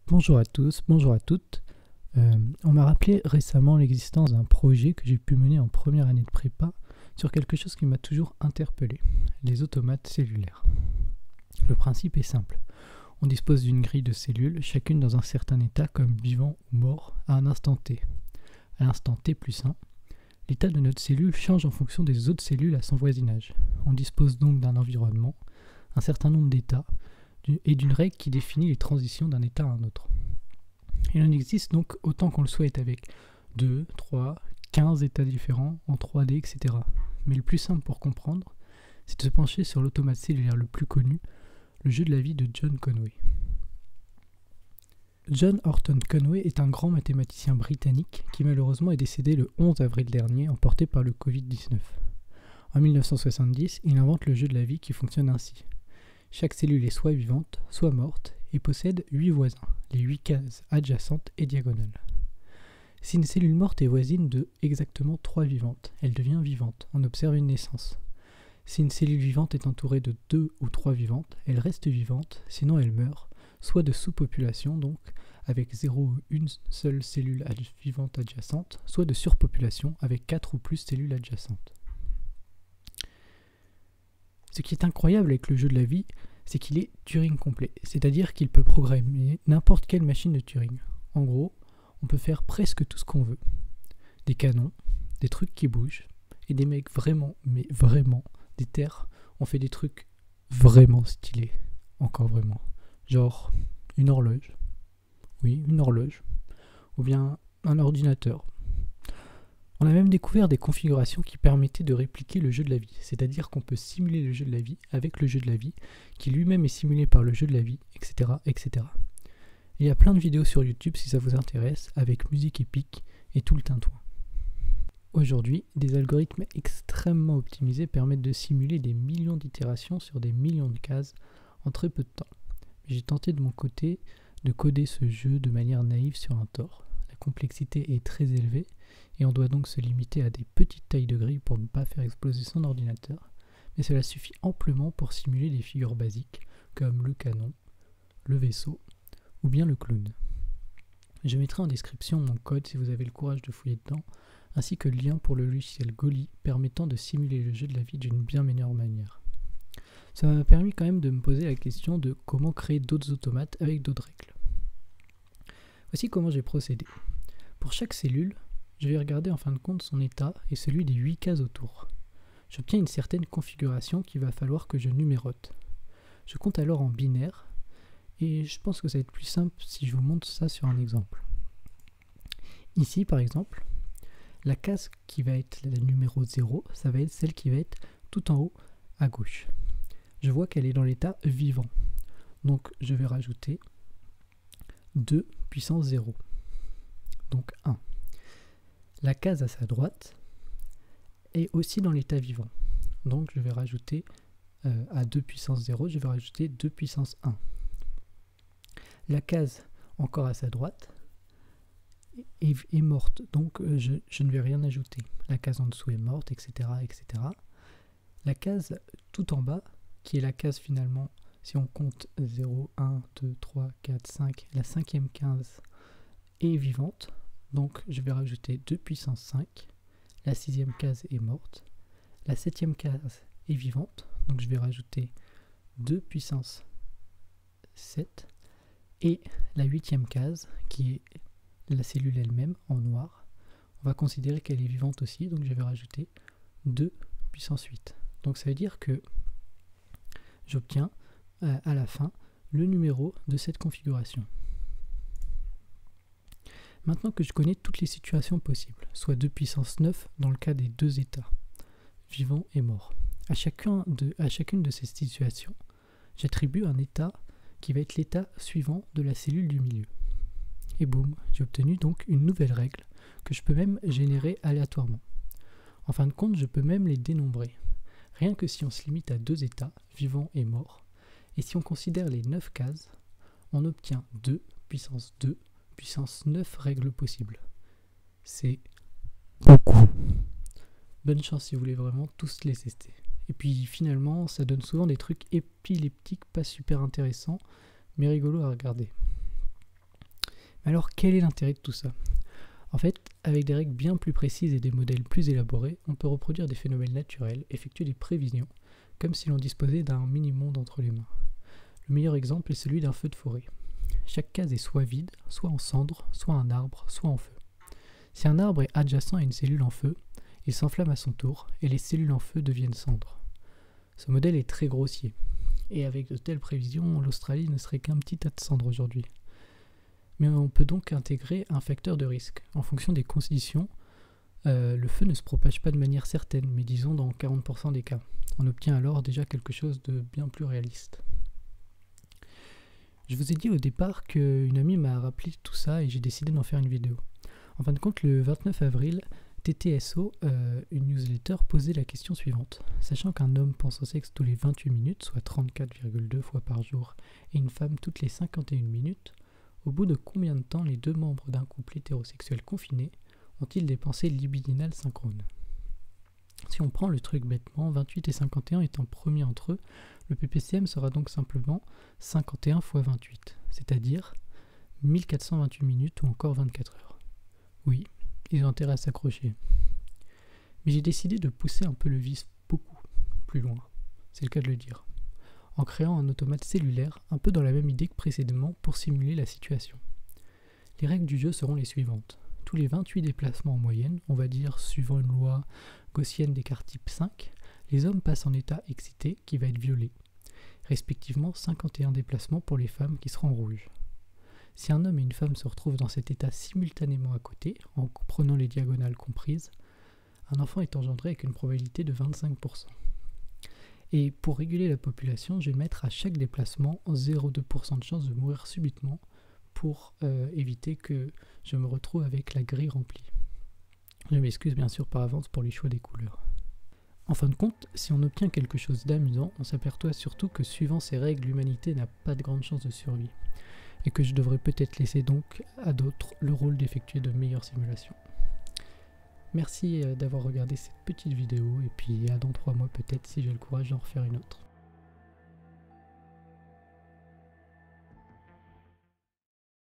Bonjour à tous, bonjour à toutes. On m'a rappelé récemment l'existence d'un projet que j'ai pu mener en première année de prépa sur quelque chose qui m'a toujours interpellé, les automates cellulaires. Le principe est simple. On dispose d'une grille de cellules, chacune dans un certain état comme vivant ou mort à un instant t. À l'instant t+1, l'état de notre cellule change en fonction des autres cellules à son voisinage. On dispose donc d'un environnement, un certain nombre d'états, et d'une règle qui définit les transitions d'un état à un autre. Il en existe donc autant qu'on le souhaite avec 2, 3, 15 états différents en 3D, etc. Mais le plus simple pour comprendre, c'est de se pencher sur l'automate cellulaire le plus connu, le jeu de la vie de John Conway. John Horton Conway est un grand mathématicien britannique qui malheureusement est décédé le 11 avril dernier, emporté par le Covid-19. En 1970, il invente le jeu de la vie qui fonctionne ainsi. Chaque cellule est soit vivante, soit morte, et possède 8 voisins, les 8 cases adjacentes et diagonales. Si une cellule morte est voisine de exactement 3 vivantes, elle devient vivante, on observe une naissance. Si une cellule vivante est entourée de 2 ou 3 vivantes, elle reste vivante, sinon elle meurt, soit de sous-population donc, avec 0 ou une seule cellule vivante adjacente, soit de surpopulation avec 4 ou plus cellules adjacentes. Ce qui est incroyable avec le jeu de la vie, c'est qu'il est Turing complet, c'est-à-dire qu'il peut programmer n'importe quelle machine de Turing. En gros, on peut faire presque tout ce qu'on veut. Des canons, des trucs qui bougent, et des mecs vraiment, mais vraiment, des terres, on fait des trucs vraiment stylés, encore vraiment. Genre, une horloge, oui, une horloge, ou bien un ordinateur. On a même découvert des configurations qui permettaient de répliquer le jeu de la vie, c'est-à-dire qu'on peut simuler le jeu de la vie avec le jeu de la vie, qui lui-même est simulé par le jeu de la vie, etc., etc. Il y a plein de vidéos sur YouTube si ça vous intéresse, avec musique épique et tout le tintouin. Aujourd'hui, des algorithmes extrêmement optimisés permettent de simuler des millions d'itérations sur des millions de cases en très peu de temps. J'ai tenté de mon côté de coder ce jeu de manière naïve sur un Tor. La complexité est très élevée, et on doit donc se limiter à des petites tailles de grille pour ne pas faire exploser son ordinateur, mais cela suffit amplement pour simuler des figures basiques comme le canon, le vaisseau ou bien le clown. Je mettrai en description mon code si vous avez le courage de fouiller dedans, ainsi que le lien pour le logiciel Goli permettant de simuler le jeu de la vie d'une bien meilleure manière. Ça m'a permis quand même de me poser la question de comment créer d'autres automates avec d'autres règles. Voici comment j'ai procédé. Pour chaque cellule, je vais regarder en fin de compte son état et celui des 8 cases autour. J'obtiens une certaine configuration qu'il va falloir que je numérote. Je compte alors en binaire et je pense que ça va être plus simple si je vous montre ça sur un exemple. Ici par exemple, la case qui va être la numéro 0, ça va être celle qui va être tout en haut à gauche. Je vois qu'elle est dans l'état vivant. Donc je vais rajouter 2 puissance 0. Donc 1. La case à sa droite est aussi dans l'état vivant. Donc je vais rajouter à 2 puissance 0, je vais rajouter 2 puissance 1. La case encore à sa droite est morte, donc je ne vais rien ajouter. La case en dessous est morte, etc., etc. La case tout en bas, qui est la case finalement, si on compte 0, 1, 2, 3, 4, 5, la cinquième case est vivante. Donc je vais rajouter 2 puissance 5, la sixième case est morte, la septième case est vivante, donc je vais rajouter 2 puissance 7, et la huitième case, qui est la cellule elle-même en noir, on va considérer qu'elle est vivante aussi, donc je vais rajouter 2 puissance 8. Donc ça veut dire que j'obtiens à la fin le numéro de cette configuration. Maintenant que je connais toutes les situations possibles, soit 2 puissance 9 dans le cas des deux états, vivant et mort, à chacune de ces situations, j'attribue un état qui va être l'état suivant de la cellule du milieu. Et boum, j'ai obtenu donc une nouvelle règle que je peux même générer aléatoirement. En fin de compte, je peux même les dénombrer. Rien que si on se limite à deux états, vivant et mort, et si on considère les 9 cases, on obtient 2 puissance 2 puissance 9 règles possibles. C'est beaucoup. Bonne chance si vous voulez vraiment tous les tester. Et puis finalement, ça donne souvent des trucs épileptiques pas super intéressants, mais rigolos à regarder. Mais alors quel est l'intérêt de tout ça? En fait, avec des règles bien plus précises et des modèles plus élaborés, on peut reproduire des phénomènes naturels, effectuer des prévisions, comme si l'on disposait d'un mini-monde entre les mains. Le meilleur exemple est celui d'un feu de forêt. Chaque case est soit vide, soit en cendres, soit un arbre, soit en feu. Si un arbre est adjacent à une cellule en feu, il s'enflamme à son tour et les cellules en feu deviennent cendres. Ce modèle est très grossier, et avec de telles prévisions, l'Australie ne serait qu'un petit tas de cendres aujourd'hui. Mais on peut donc intégrer un facteur de risque. En fonction des conditions, le feu ne se propage pas de manière certaine, mais disons dans 40% des cas. On obtient alors déjà quelque chose de bien plus réaliste. Je vous ai dit au départ qu'une amie m'a rappelé tout ça et j'ai décidé d'en faire une vidéo. En fin de compte, le 29 avril, TTSO, une newsletter, posait la question suivante. Sachant qu'un homme pense au sexe tous les 28 minutes, soit 34,2 fois par jour, et une femme toutes les 51 minutes, au bout de combien de temps les deux membres d'un couple hétérosexuel confiné ont-ils des pensées libidinales synchrones? Si on prend le truc bêtement, 28 et 51 étant premiers entre eux, le PPCM sera donc simplement 51 fois 28, c'est-à-dire 1428 minutes ou encore 24 heures. Oui, ils ont intérêt à s'accrocher. Mais j'ai décidé de pousser un peu le vice beaucoup plus loin, c'est le cas de le dire, en créant un automate cellulaire un peu dans la même idée que précédemment pour simuler la situation. Les règles du jeu seront les suivantes. Tous les 28 déplacements en moyenne, on va dire suivant une loi gaussienne d'écart type 5, les hommes passent en état excité qui va être violet, respectivement 51 déplacements pour les femmes qui seront en rouge. Si un homme et une femme se retrouvent dans cet état simultanément à côté, en prenant les diagonales comprises, un enfant est engendré avec une probabilité de 25%. Et pour réguler la population, je vais mettre à chaque déplacement 0,2% de chance de mourir subitement pour éviter que je me retrouve avec la grille remplie. Je m'excuse bien sûr par avance pour les choix des couleurs. En fin de compte, si on obtient quelque chose d'amusant, on s'aperçoit surtout que suivant ces règles, l'humanité n'a pas de grande chance de survie, et que je devrais peut-être laisser donc à d'autres le rôle d'effectuer de meilleures simulations. Merci d'avoir regardé cette petite vidéo, et puis à dans 3 mois peut-être si j'ai le courage d'en refaire une autre.